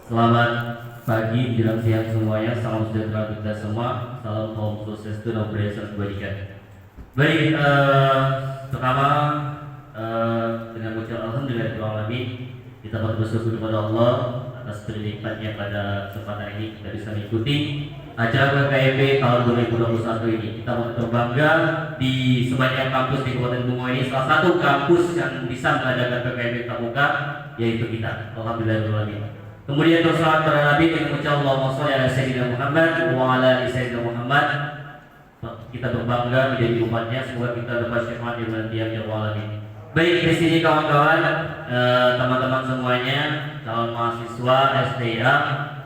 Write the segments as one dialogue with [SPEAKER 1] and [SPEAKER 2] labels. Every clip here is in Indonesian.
[SPEAKER 1] Selamat pagi, menjelang siang semuanya. Salam sejahtera untuk kita semua. Salam Om Swastiastu, Namo Buddhaya, Kebajikan. Baik, pertama dengan ucap alhamdulillah alamin, kita bersyukur kepada Allah atas nikmatnya pada kesempatan ini kita bisa mengikuti acara KKMB tahun 2021 ini. Kita berbangga di sebanyak kampus di Kabupaten Bungo ini, salah satu kampus yang bisa mengadakan KKMB tatap muka yaitu kita. Alhamdulillah alamin. Kemudian bersalawat kepada Nabi dengan mengucap Allahumma sholli ala sayyidina Muhammad wa ala ali sayyidina Muhammad. Kita berbangga menjadi umatnya, semoga kita dapat syafaat di bulan tiap alamin. Baik, di sini kawan-kawan, teman-teman semuanya, calon mahasiswa STIA.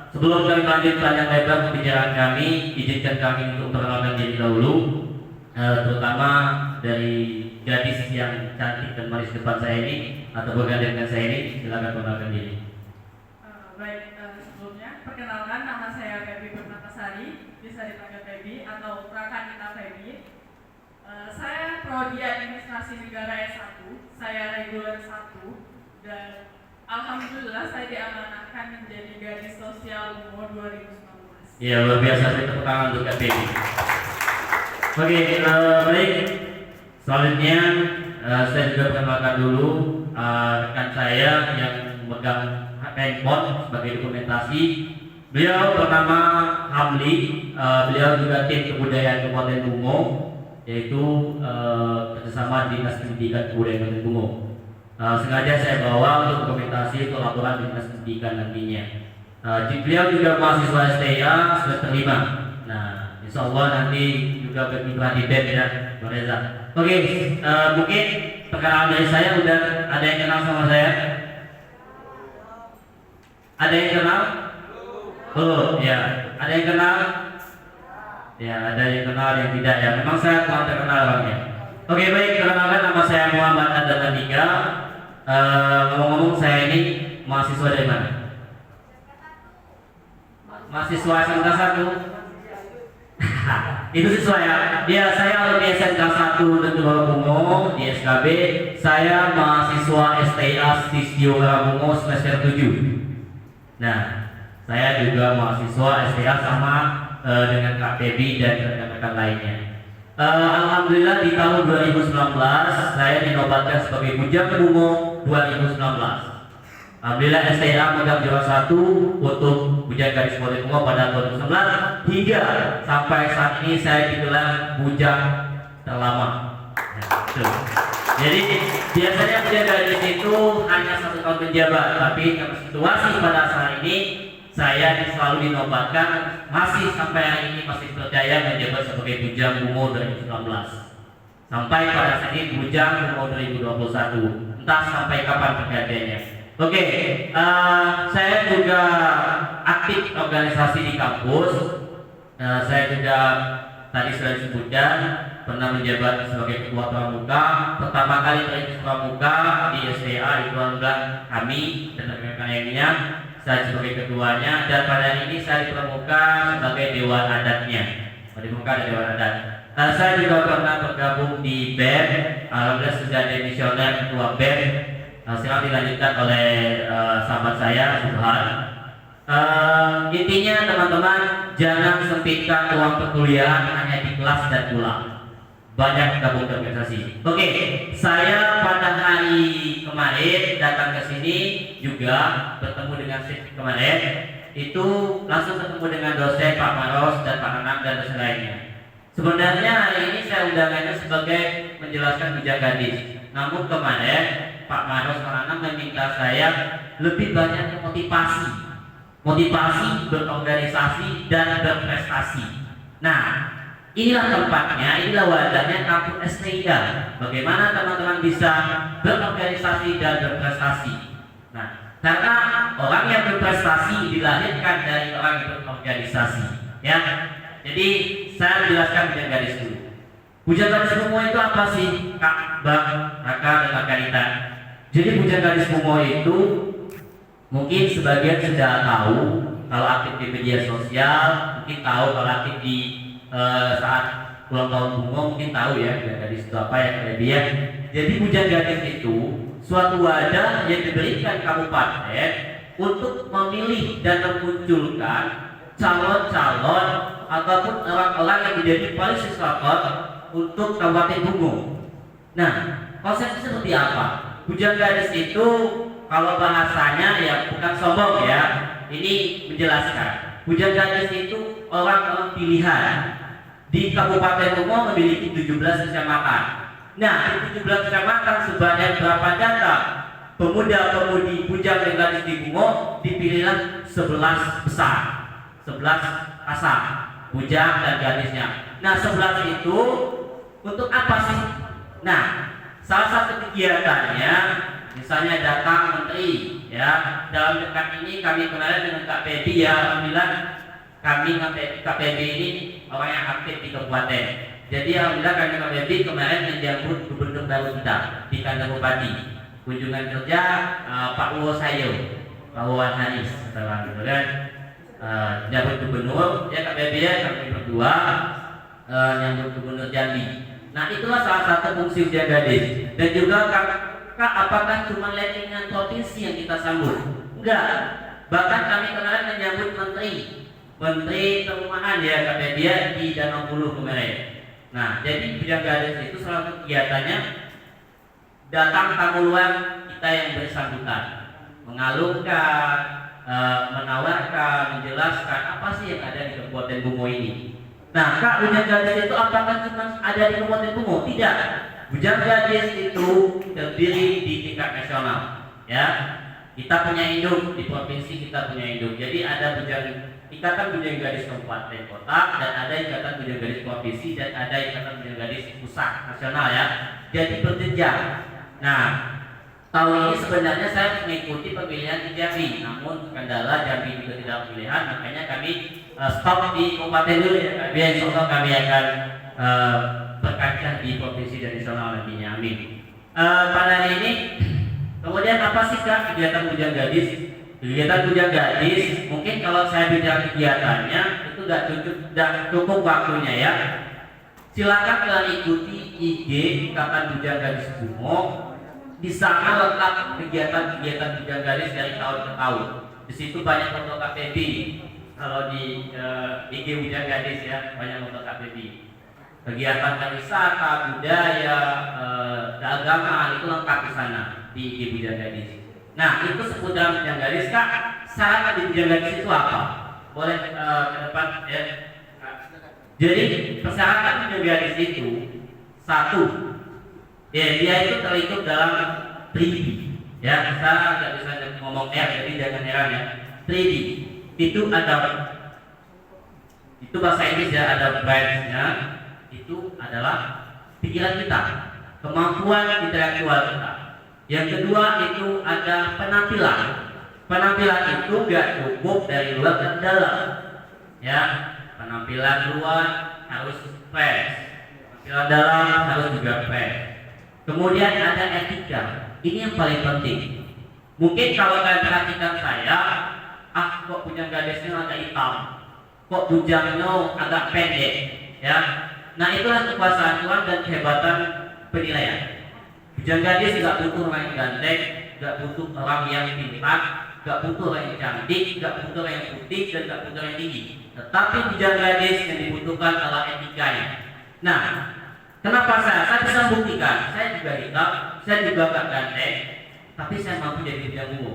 [SPEAKER 1] Sebelum kami lanjut panjang lebar pembicaraan kami, izinkan kami untuk perkenalkan diri dahulu, terutama dari gadis yang cantik dan manis depan saya ini atau bergandeng dengan saya ini. Silakan perkenalkan diri.
[SPEAKER 2] Baik, sebelumnya perkenalkan, nama saya Febi Permatasari, bisa dipanggil Febi atau Prakanita Febi. Saya prodi Administrasi Negara S1, saya reguler 1, dan alhamdulillah saya diamanahkan menjadi gadis sosial umur 2019.
[SPEAKER 1] Iya, luar biasa, tepuk tangan untuk Kak Febi. Oke, baik. Selanjutnya saya juga perkenalkan dulu rekan saya yang memegang handphone sebagai dokumentasi. Beliau bernama Hamli, beliau juga tim kebudayaan Kabupaten Bungo, yaitu kerjasama Dinas Pendidikan Kebudayaan Kabupaten Bungo. Sengaja saya bawa untuk dokumentasi untuk laporan Dinas Pendidikan nantinya. Beliau juga mahasiswa STIA semester 5. Nah, insya Allah nanti juga berkiprah di BEM ya, Bang Reza. Oke, mungkin perkenalan dari saya udah ada yang kenal sama saya? Ada yang kenal? Belum, ya. Ada yang kenal? Ya, ada yang kenal, yang tidak ya. Memang saya kurang terkenal orangnya. Oke, baik. Perkenalkan, nama saya Muhammad Adnan Andika. Ngomong-ngomong, saya ini mahasiswa dari mana? Mahasiswa SMK 1. Itu siswa ya. Ya, saya alumni SMK 1 dan Bungo di SKB. Saya mahasiswa STIA Stisio Bungo semester 7. Nah, saya juga mahasiswa STIA sama dengan Kak Febi dan rekan-rekan lainnya. Alhamdulillah di tahun 2019 saya dinobatkan sebagai Bujang Bungo 2019. Alhamdulillah STIA megang juara 1 untuk Bujang Gadis Kabupaten Bungo pada tahun 2019 hingga sampai saat ini saya digelar Bujang terlama. Nah, jadi biasanya Bujang Gadis itu hanya 1 tahun menjabat, tapi karena situasi pada saat ini saya selalu dinobatkan masih sampai hari ini masih percaya menjabat sebagai Bujang Bungo 2019 sampai pada saat ini Bujang Bungo 2021, entah sampai kapan pergantiannya. Oke, saya juga aktif organisasi di kampus. Saya juga tadi sudah disebutkan pernah menjabat sebagai ketua pramuka. Pertama kali merintis pramuka di STIA itu adalah kami dan rekan-rekan lainnya. Saya sebagai ketuanya dan pada hari ini saya di pramuka sebagai dewan adatnya. Di pramuka ada dewan adat. Saya juga pernah bergabung di BEM. Alhamdulillah sudah demisioner ketua BEM. Silakan dilanjutkan oleh sahabat saya Subhan. Intinya teman-teman, jangan sempitkan ruang perkuliahan hanya di kelas dan pulang. Banyak gabung organisasi. Oke, saya pada hari kemarin datang ke sini juga bertemu dengan kemarin itu langsung ketemu dengan dosen Pak Maros dan Pak Anam dan dosen lainnya. Sebenarnya hari ini saya undangannya sebagai menjelaskan Bujang Gadis. Namun kemarin Pak Maros Pak Anam meminta saya lebih banyak motivasi berorganisasi dan berprestasi. Nah, inilah tempatnya, inilah wadahnya kampus STIA. Bagaimana teman-teman bisa berorganisasi dan berprestasi. Nah, karena orang yang berprestasi dilahirkan dari orang yang berorganisasi, ya. Jadi saya menjelaskan Bujang Gadis dulu. Bujang Gadis Bungo itu apa sih, Kak, Bang, Raka, dan Kak Kanita? Jadi Bujang Gadis Bungo itu mungkin sebagian sudah tahu kalau aktif di media sosial, mungkin tahu kalau aktif di saat ulang tahun Bungo mungkin tahu ya Bujang Gadis itu apa ya kelebihan. Jadi Bujang Gadis itu suatu wadah yang diberikan kabupaten untuk memilih dan memunculkan calon-calon ataupun orang-orang yang menjadi partisipator untuk Kabupaten Bungo. Nah, konsepnya seperti apa? Bujang Gadis itu kalau bahasanya ya bukan sombong ya, ini menjelaskan. Bujang Gadis itu orang-orang pilihan. Di Kabupaten Bungo memiliki 17 kecamatan. Nah, di 17 kecamatan sebanyak berapa data pemuda-pemudi bujang dan gadis di Bungo, dipilihlah 11 besar, 11 pasang bujang dan gadisnya. Nah, 11 itu untuk apa sih? Nah, salah satu kegiatannya misalnya datang menteri ya. Dalam dekat ini kami kemarin dengan Kak Pebi ya, alhamdulillah kami Kak Pebi ini orang yang aktif di kabupaten. Jadi alhamdulillah kami Kak Pebi kemarin menyambut gubernur baru kita di kantor bupati. Kunjungan kerja Pak Uwo Sayo, Pak Uwo Hanis setelah gitu kan. Nyambut gubernur ya Kak Pebi ya, kami berdua nyambut gubernur Jambi. Nah, itulah salah satu fungsi Bujang Gadis. Dan juga Kak, apakah cuma lettingan provinsi yang kita sambut? Enggak. Bahkan kami kemarin menyambut Menteri Perumahan ya Kak Pebi ya, di Danau Bulu kemarin. Nah, jadi Bujang Gadis itu salah satu kegiatannya datang tamu luar kita yang bersangkutan, mengalungkan, menawarkan, menjelaskan apa sih yang ada di Kabupaten Bungo ini. Nah, Kak, Bujang Gadis itu apakah cuma ada di Kabupaten Bungo? Tidak. Bujang Gadis itu terdiri di tingkat nasional. Ya, kita punya induk di provinsi, kita punya induk. Jadi ada Ikatan Bujang Gadis Kabupaten Kota, dan ada Ikatan Bujang Gadis Provinsi, dan ada Ikatan Bujang Gadis Pusat Nasional ya. Jadi berjenjang. Nah, tahun ini sebenarnya saya mengikuti pemilihan di Jambi, namun kendala Jambi juga tidak pemilihan, makanya kami stop di kabupaten dulu ya. Biar insya kami akan berkancah di provinsi dan nasional nantinya. Amin. Pada hari ini, kemudian apa sih Kak kegiatan Bujang Gadis? Kegiatan Bujang Gadis, mungkin kalau saya bicara kegiatannya itu tidak cukup waktunya ya. Silakan kalian ikuti IG Ikatan Bujang Gadis Bungo. Di sana lengkap kegiatan-kegiatan Bujang Gadis dari tahun ke tahun. Di situ banyak foto KPB. Kalau di IG Bujang Gadis ya, banyak foto KPB. Kegiatan pariwisata, budaya, keagamaan itu lengkap di sana di IG Bujang Gadis. Nah, itu seputar Bujang Gadis Kak. Syarat di Bujang Gadis itu apa? Boleh ke depan ya. Jadi persyaratan Bujang Gadis itu satu, ya, dia itu terikut dalam 3D. Ya, saya nggak bisa ngomong jadi jangan heran ya. 3D itu itu bahasa Inggris ya, ada brains-nya. Itu adalah pikiran kita, kemampuan intelektual kita. Yang kedua itu ada penampilan. Penampilan itu nggak cukup dari luar dan dalam. Ya, penampilan luar harus fresh, penampilan dalam harus juga fresh. Kemudian ada etika. Ini yang paling penting. Mungkin kalau kalian perhatikan saya, kok Bujang Gadisnya agak hitam, kok bujangnya agak pendek, ya. Nah, itulah kekuasaan Tuhan dan kehebatan penilaian. Bujang Gadis tidak butuh orang yang ganteng, tidak butuh orang yang pintar, tidak butuh orang yang cantik, tidak butuh orang yang putih, dan tidak butuh orang yang tinggi. Tetapi Bujang Gadis yang dibutuhkan adalah etikanya. Nah, kenapa saya bisa buktikan? Saya juga hitam, saya juga gak ganteng, tapi saya mampu jadi Bujang Bungo.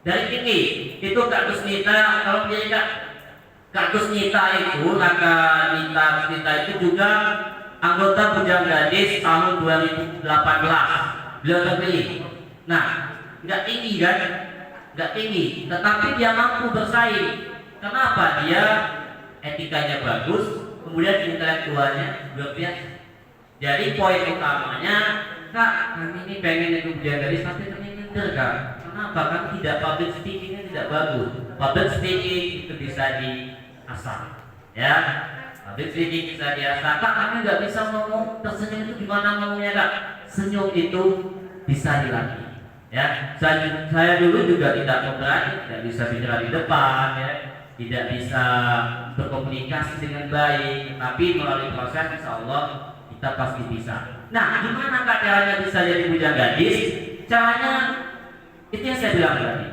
[SPEAKER 1] Dari tinggi, itu Kak Gusnita, kalau menjadi Kak Gusnita itu, Kak Nita itu juga anggota Bujang Gadis tahun 2018. Beliau terpilih. Nah, nggak tinggi kan? Nggak tinggi, tetapi dia mampu bersaing. Kenapa? Dia etikanya bagus, kemudian intelektualnya luar biasa. Jadi poin utamanya, Kak, kami ini pengen ikut Bujang Gadis tapi kami minder Kak. Kenapa? Kan tidak public speakingnya tidak bagus. Public speaking itu bisa diasah, ya. Public speaking bisa diasah. Kak, kami nggak bisa ngomong tersenyum itu gimana ngomongnya Kak? Senyum itu bisa dilatih. Ya, saya dulu juga tidak berani, tidak bisa bicara di depan, ya, tidak bisa berkomunikasi dengan baik. Tapi melalui proses, insya Allah kita pasti bisa. Nah, gimana Kak caranya bisa jadi Bujang Gadis? Caranya itu yang saya bilang tadi.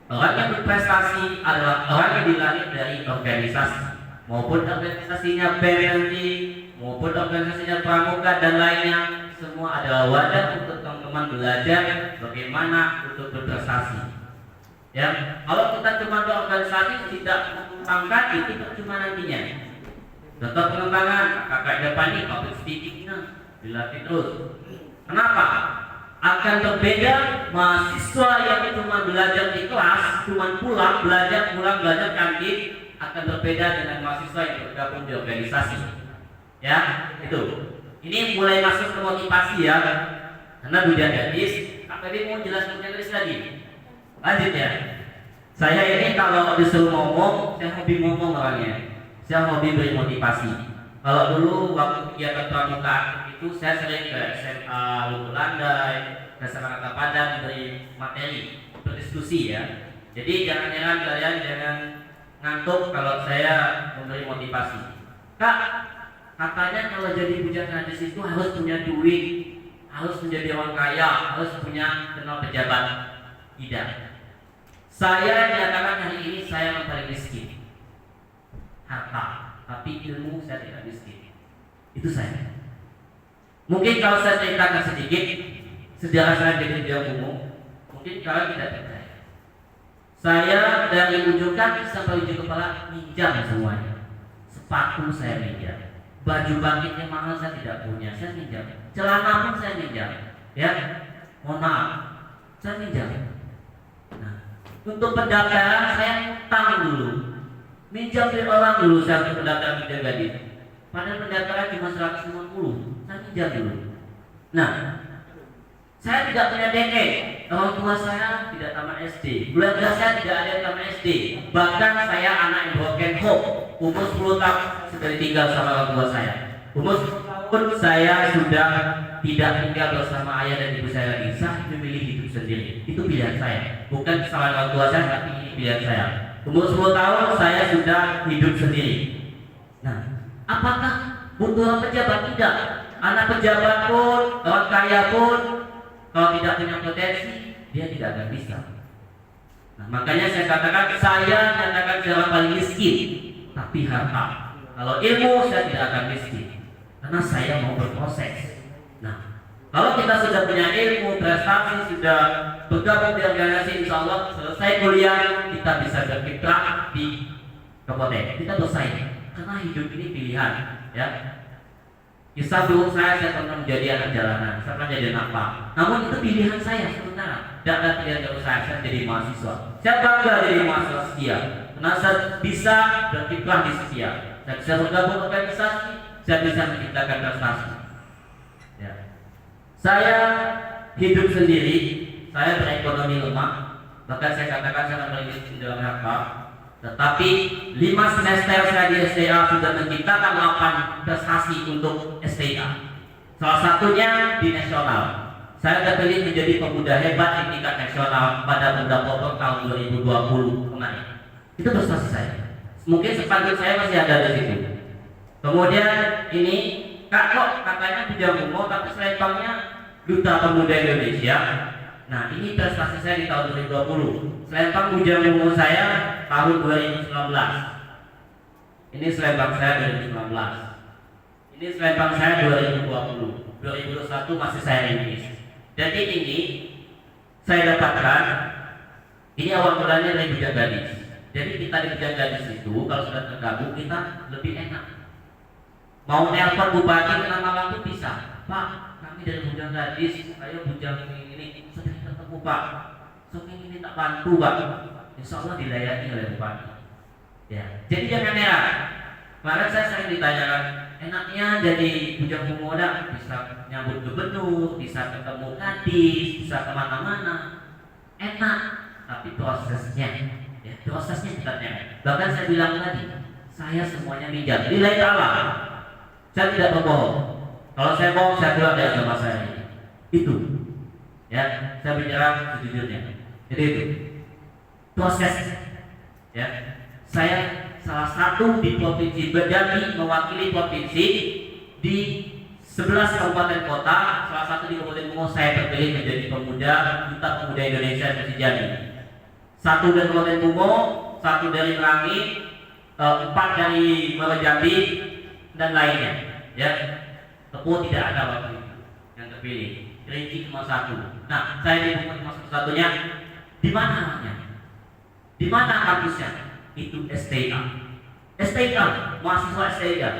[SPEAKER 1] Orang yang berprestasi adalah orang yang dilahir dari organisasi, maupun organisasinya BEM nanti, maupun organisasinya pramuka dan lainnya, semua adalah wadah untuk teman-teman belajar bagaimana untuk berprestasi. Ya, kalau kita cuma berorganisasi tidak mengembangkan, itu percuma nantinya. Contoh pengembangan kakak depan ini public speakingnya dilatih terus. Kenapa? Akan berbeda mahasiswa yang cuma belajar di kelas, cuma pulang belajar kantin, akan berbeda dengan mahasiswa yang bergabung di organisasi. Ya, itu. Ini mulai masuk ke motivasi ya. Karena Bujang Gadis, tadi mau jelaskan Bujang Gadis lagi. Lanjut ya. Saya ini kalau disuruh ngomong, saya hobi ngomong orangnya. Saya hobi beri motivasi. Kalau dulu waktu kegiatan pramuka itu saya sering ke SMA Luhur Landai, ke Sanakata Padang beri materi, berdiskusi ya. Jadi jangan-jangan kalian jangan ngantuk kalau saya memberi motivasi. Kak, katanya kalau jadi Bujang Gadis itu harus punya duit, harus menjadi orang kaya, harus punya kenal pejabat. Tidak. Saya nyatakan hari ini saya yang paling miskin. Harta, tapi ilmu saya tidak miskin. Itu saya. Mungkin kalau saya ceritakan sedikit sejarah saya jadi Bujang Kumo, mungkin kalian tidak percaya. Saya dari ujung kaki sampai ujung kepala minjam semuanya. Sepatu saya minjam, baju bangkitnya mahal saya tidak punya, saya minjam. Celana pun saya minjam. Ya, mohon maaf, saya minjam. Nah, untuk pendaftaran saya utang dulu. Minjam dari orang dulu saya untuk pendaftaran Bujang Gadis. Padahal pendaftaran cuma 150, saya minjam dulu. Nah, saya tidak punya DK. Orang tua saya tidak tamat SD. Keluarga saya tidak ada yang tamat SD. Bahkan saya anak yang broken home. Umur 10 tahun sudah ditinggal sama orang tua saya. Umur 10 tahun saya sudah tidak tinggal bersama ayah dan ibu saya lagi. Saya memilih hidup sendiri. Itu pilihan saya. Bukan kesalahan orang tua saya, tapi ini pilihan saya. Umur 10 tahun saya sudah hidup sendiri. Nah, apakah butuh orang pejabat? Tidak. Anak pejabat pun, orang kaya pun, kalau tidak punya potensi, dia tidak akan bisa. Nah, makanya saya katakan saya nyatakan saya paling miskin, tapi harta. Kalau ilmu saya tidak akan miskin, karena saya mau berproses. Nah, kalau kita sudah punya ilmu, prestasi, sudah bergabung di organisasi, insya Allah selesai kuliah kita bisa berkiprah di kabupaten. Kita bersaing, karena hidup ini pilihan, ya. Kisah dulu saya pernah menjadi anak jalanan, saya pernah jadi apa. Namun itu pilihan saya sementara. Tidak ada pilihan dari saya jadi mahasiswa. Saya bangga jadi mahasiswa setia, karena saya bisa berkiprah di setia. Saya bisa bergabung organisasi, saya bisa menciptakan prestasi. Ya. Saya hidup sendiri, saya berekonomi lemah. Bahkan saya katakan saya paling miskin dalam harta. Tetapi 5 semester saya di STA sudah menciptakan 8 prestasi untuk STA. Salah satunya di nasional. Saya terpilih menjadi pemuda hebat di tingkat nasional pada Pemuda Popok tahun 2020 kemarin. Itu prestasi saya. Mungkin sepanduk saya masih ada di situ. Kemudian ini, Kak kok katanya Bujang Kumo tapi selempangnya Duta Pemuda Indonesia. Nah, ini prestasi saya di tahun 2020. Selempang Bujang Kumo saya tahun 2019. Ini selempang saya 2019. Ini selempang saya 2020. 2021 masih saya rintis. Jadi ini saya dapatkan. Ini awal mulanya dari Bujang Gadis. Jadi kita di Bujang Gadis itu kalau sudah tergabung kita lebih enak. Mau nelpon bupati ke Malang itu bisa. Pak, kami dari Bujang Gadis, ayo Bujang ini sering ketemu Pak. Sering ini tak bantu Pak. Insya Allah dilayani oleh bupati. Ya, jadi jangan heran. Kemarin saya sering ditanyakan, enaknya jadi Bujang Kumo bisa nyambut gubernur, bisa ketemu kadis, bisa kemana-mana. Enak, tapi prosesnya, ya prosesnya sebenarnya. Bahkan saya bilang tadi, saya semuanya minjam. Nilai Allah. Saya tidak berbohong. Kalau saya bohong, saya keluar dari agama saya ini. Itu, ya, saya bicara sejujurnya. Jadi itu proses, ya. Saya salah satu di provinsi Jambi mewakili provinsi di 11 kabupaten kota. Salah satu di Kabupaten Kumo saya terpilih menjadi pemuda Duta Pemuda Indonesia di Jambi. 1 dari Kabupaten Bungo, 1 dari Merangin, 4 dari Merajati, dan lainnya. Ya, Tepung tidak ada waktu itu yang terpilih. Kerinci cuma 1. Nah, saya di Bungo cuma satu-satunya. Di mana? Di mana kampusnya? Itu STIA. STIA, mahasiswa STIA.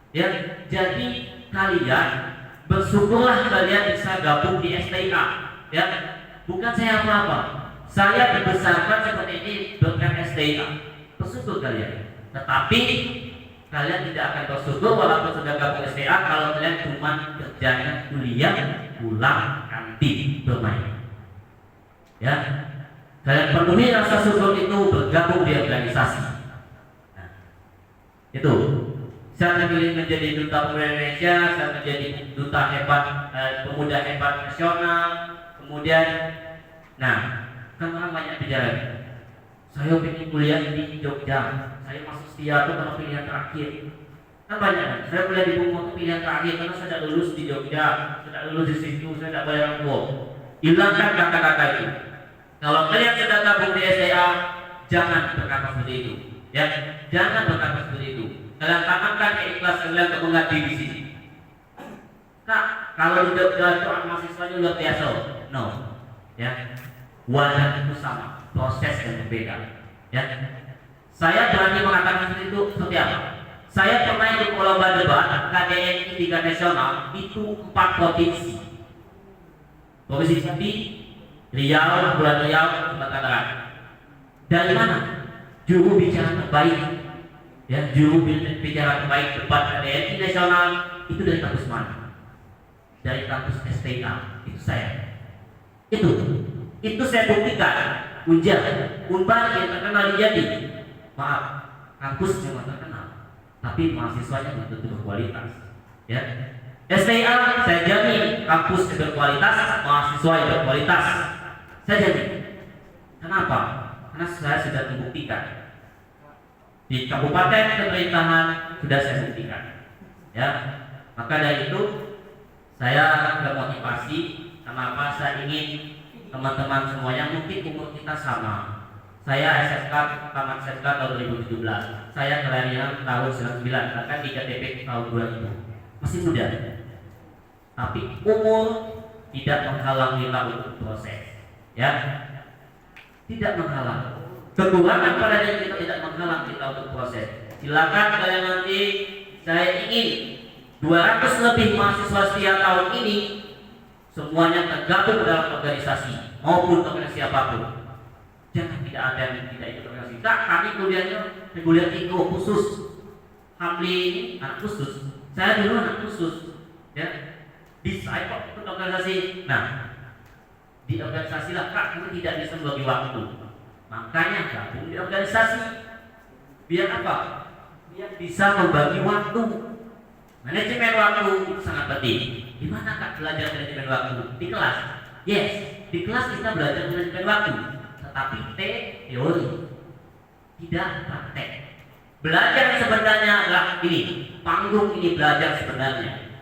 [SPEAKER 1] Ya, jadi kalian bersyukurlah kalian bisa gabung di STIA. Ya, bukan saya apa-apa. Saya dibesarkan seperti ini berkat STIA. Bersyukur kalian. Tetapi kalian tidak akan bersyukur walaupun sudah gabung STIA kalau kalian cuma kerjanya kuliah, pulang, kantin, bermain. Ya, kalian penuhi rasa syukur itu bergabung di organisasi. Nah, itu. Saya terpilih menjadi duta pemuda Indonesia, saya menjadi duta hebat, pemuda hebat nasional. Kemudian, nah, kan orang banyak bicara. Saya ingin kuliah di Jogja. Saya masuk setia itu karena pilihan terakhir. Kan banyak kan? Saya kuliah di Bungo itu pilihan terakhir karena saya tidak lulus di Jogja, tidak lulus di situ, saya tidak bayar uang. Hilangkan kata-kata itu. Kalau kalian sudah gabung di SDA, jangan berkata seperti itu. Ya, jangan berkata seperti itu. Kalian tanamkan keikhlasan kalian untuk mengabdi di sini. Kak, kalau di Jogja itu mahasiswanya luar biasa. No, ya, wadah itu sama, proses yang berbeda. Ya, saya berani mengatakan seperti itu seperti apa? Saya pernah ikut lomba debat KDNI 3 nasional itu 4 provinsi. Provinsi Jambi, Riau, Kepulauan Riau, Sumatera Barat. Dari mana? Juru bicara terbaik, ya, juru bicara terbaik debat KDNI nasional itu dari kampus mana? Dari kampus STIA, itu saya. Itu saya buktikan. Unpar yang terkenal di Jambi. Maaf, kampus memang terkenal, tapi mahasiswanya belum tentu berkualitas. Ya, STIA saya jamin kampus yang berkualitas, mahasiswa yang berkualitas. Saya jamin. Kenapa? Karena saya sudah membuktikan. Di kabupaten pemerintahan sudah saya buktikan. Ya, maka dari itu saya bermotivasi. Kenapa saya ingin teman-teman semuanya mungkin umur kita sama. Saya SSK, tamat SSK tahun 2017. Saya kelahiran tahun 99, bahkan di KTP tahun 2000. Masih muda. Tapi umur tidak menghalangi kita untuk proses. Ya, tidak menghalang. Kekurangan pada diri kita tidak menghalang kita untuk proses. Silakan kalian nanti. Saya ingin 200 lebih mahasiswa setia tahun ini semuanya tergabung dalam organisasi maupun organisasi apapun. Jangan tidak ada yang tidak ikut organisasi. Kak, kami kuliahnya kuliah Iko khusus. Hamli ini anak khusus. Saya dulu anak khusus. Ya, bisa kok ikut organisasi. Nah, di organisasi lah Kak, kami tidak bisa membagi waktu. Makanya gabung di organisasi. Biar apa? Biar bisa membagi waktu. Manajemen waktu itu sangat penting. Di mana Kak belajar manajemen waktu? Di kelas. Yes, di kelas kita belajar manajemen waktu. Tetapi teori, tidak praktek. Belajar sebenarnya adalah ini. Panggung ini belajar sebenarnya.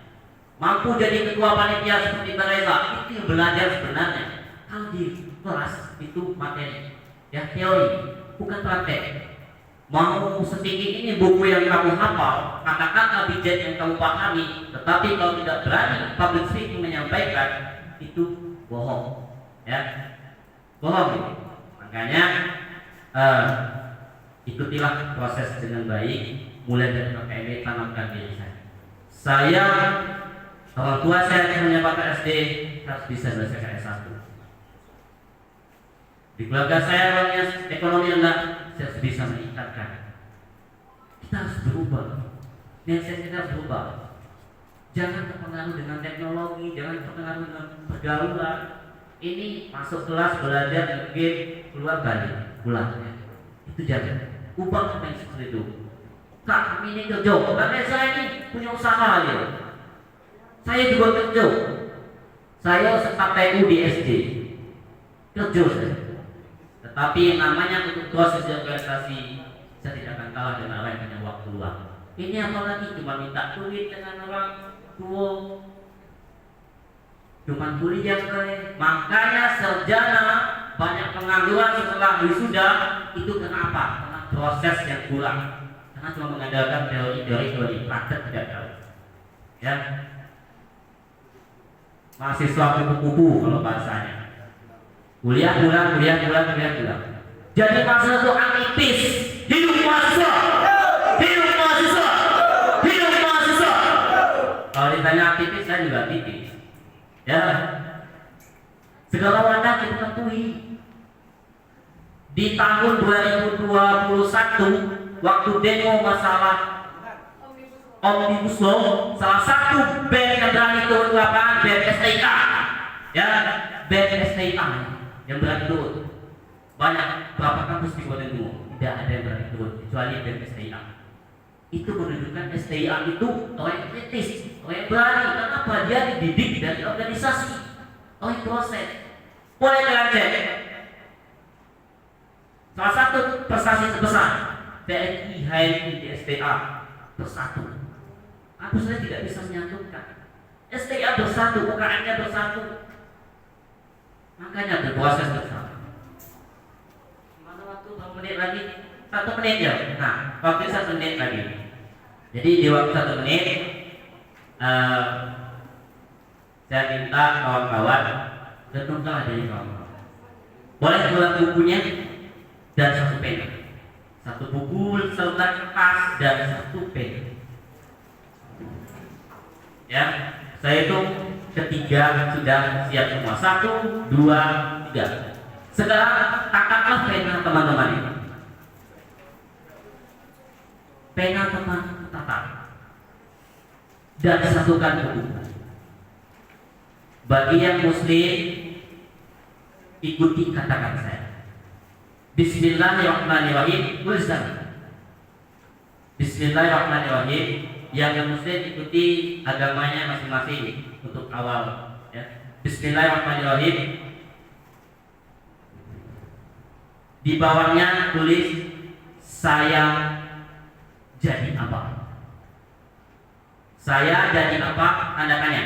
[SPEAKER 1] Mampu jadi ketua panitia seperti Bareza, itu yang belajar sebenarnya. Kalau di kelas itu materi, ya teori, bukan praktek. Mau setinggi ini buku yang kamu hafal, kata-kata bijak yang kamu pahami, tetapi kalau tidak berani public speaking menyampaikan, itu bohong, ya, bohong. Gitu. Makanya ikutilah proses dengan baik, mulai dari PKMB, tanamkan diri saya. Saya orang tua saya hanya pakai SD, harus bisa menyelesaikan S1. Di keluarga saya orangnya ekonomi rendah, saya harus bisa meningkatkan. Kita harus berubah. Mindset kita harus berubah. Jangan terpengaruh dengan teknologi, jangan terpengaruh dengan pergaulan. Ini masuk kelas belajar game, keluar balik, pulang. Ya. Itu jangan. Ubah mindset seperti itu. Kak, kami ini kerja. Karena saya ini punya usaha ya. Saya juga kerja. Saya sempat TU di SD. Kerja saya. Tetapi yang namanya untuk proses organisasi, saya tidak akan kalah dengan orang yang punya waktu luang. Ini apalagi cuma minta duit dengan orang tua, cuma kuliah kalian. Makanya sarjana banyak pengangguran setelah wisuda itu kenapa? Karena proses yang kurang. Karena cuma mengandalkan teori, praktek tidak tahu. Ya, mahasiswa kupu-kupu kalau bahasanya. Kuliah pulang. Jadi mahasiswa itu aktivis. Hidup mahasiswa. Kalau ditanya aktivis, saya juga aktivis. Ya, segala wadah kita ketahui. Di tahun 2021, waktu demo masalah Omnibus Law, salah satu band yang berani turun ke lapangan, band STIA, ya, band STIA yang berani turun. Banyak beberapa kampus di Kota Timur tidak ada yang berani turun kecuali band STIA. Itu menunjukkan STIA itu orang yang kritis, orang yang berani. Kenapa? Dia dididik dari organisasi, oleh proses. Boleh kalian cek. Salah satu prestasi terbesar TNI HMI di STA bersatu. Aku saya tidak bisa menyatukan. STA bersatu, UKM-nya bersatu. Makanya berproses bersama. Mana waktu 1 menit lagi? 1 menit ya. Nah, waktu 1 menit lagi. Jadi di waktu 1 menit, saya minta kawan-kawan renungkanlah dari kawan-kawan. Boleh buat bukunya dan 1 pena. 1 buku, 1 kertas dan 1 pena. Ya, saya hitung ketiga sudah siap semua. 1, 2, 3. Sekarang tangkaplah pena teman-teman ini. Pena teman tatap dan satukan buku. Bagi yang muslim, ikuti katakan saya. Bismillahirrahmanirrahim. Tuliskan. Bismillahirrahmanirrahim. Yang muslim ikuti agamanya masing-masing untuk awal. Ya. Bismillahirrahmanirrahim. Di bawahnya tulis saya jadi apa? Saya jadi apa? Tanda tanya.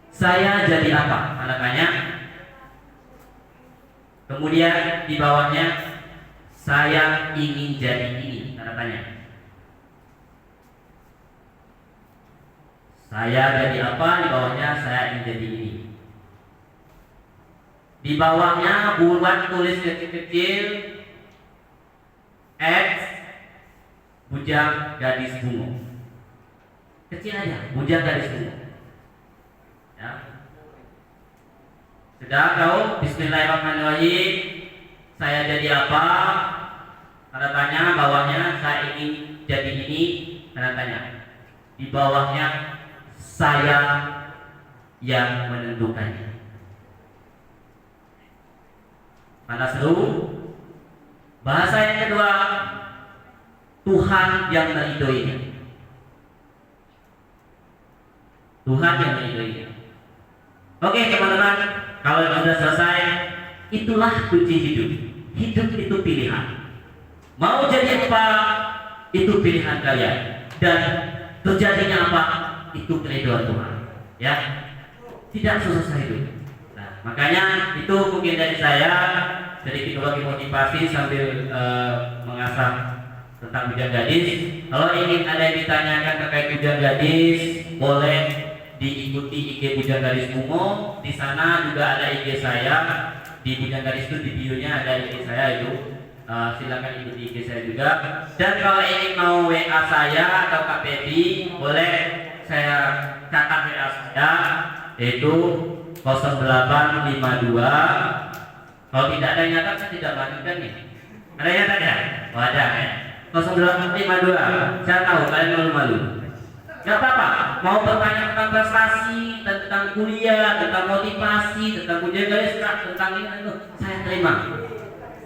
[SPEAKER 1] Saya jadi apa? Tanda tanya. Kemudian di bawahnya saya ingin jadi ini. Tanda tanya. Saya jadi apa? Di bawahnya saya ingin jadi ini. Di bawahnya buat tulis kecil-kecil bujang gadis bungo. Kecil aja, bujang gadis bungo. Ya. Sudah tahu? Bismillahirrahmanirrahim. Saya jadi apa? Tanda tanya. Bawahnya saya ingin jadi ini. Tanda tanya. Di bawahnya saya yang menentukannya. Mana seru? Bahasa yang kedua, Tuhan yang meridhoinya. Tuhan yang meridhoinya. Oke teman-teman, kalau sudah selesai, itulah kunci hidup. Hidup itu pilihan. Mau jadi apa, itu pilihan kalian. Dan terjadinya apa, itu keridhaan Tuhan. Ya, tidak susah hidup. Nah, makanya itu mungkin dari saya. Jadi kita bagi motivasi sambil mengasah tentang bujang gadis. Kalau ingin ada yang ditanyakan terkait bujang gadis, boleh diikuti IG Bujang Gadis Bungo. Di sana juga ada IG saya. Di Bujang Gadis itu di bio-nya ada IG saya itu. Silakan ikuti IG saya juga. Dan kalau ingin mau WA saya atau Kak Pepi, boleh saya catat WA saya, yaitu 0852. Kalau tidak ada yang nyata, saya tidak lanjutkan nih. Ada yang nyata ya? Oh ada ya. 0852. Saya tahu kalian malu-malu. Gak apa-apa. Mau bertanya tentang prestasi, tentang kuliah, tentang motivasi, tentang bujang gadis, tentang ini itu, saya terima.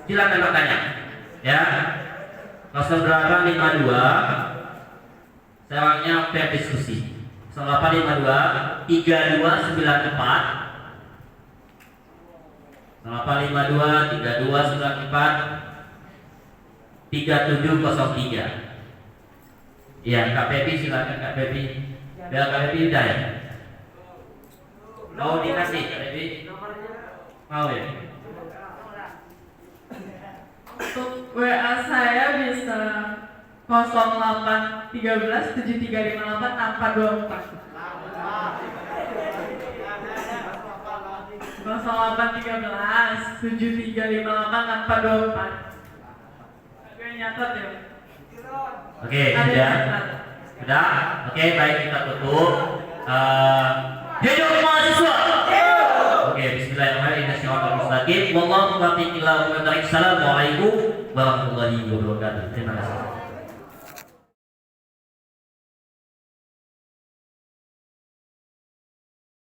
[SPEAKER 1] Silakan bertanya. Ya. 0852. Saya orangnya fair diskusi. 0852 3294 0852 3294 3703. Iya, Kak Pepi silakan Kak Pepi. Biar Kak Pepi udah ya. Mau dikasih Kak Pepi? Mau ya?
[SPEAKER 2] Untuk WA saya bisa 0813 7358 tanpa 24. 0813 7358 tanpa 24. Gue nyatet ya.
[SPEAKER 1] Oke,
[SPEAKER 2] Ada
[SPEAKER 1] sudah.
[SPEAKER 2] yang nyatet.
[SPEAKER 1] Sudah? Oke, baik kita tutup. Hidup mahasiswa. Oke, bismillahirrahmanirrahim. Wallahu muwaffiq ila aqwamit thoriq. Assalamualaikum warahmatullahi wabarakatuh. Terima kasih.